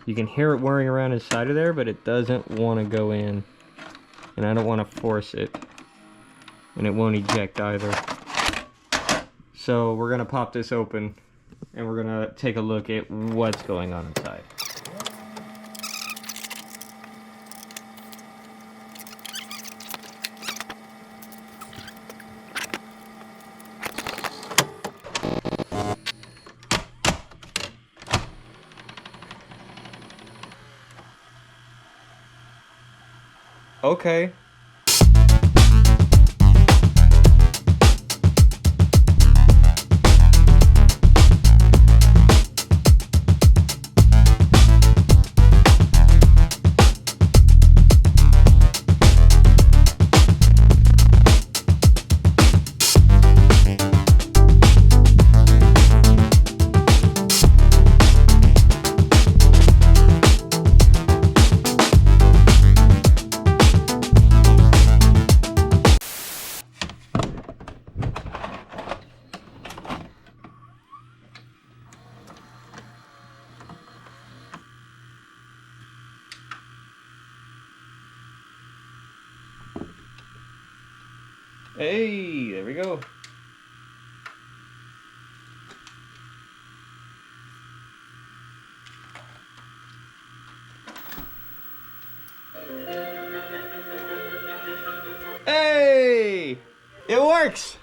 You can hear it whirring around inside of there, but it doesn't want to go in. And I don't want to force it. And it won't eject either. So we're going to pop this open and we're going to take a look at what's going on inside. Okay. Hey, there we go. Hey! It works!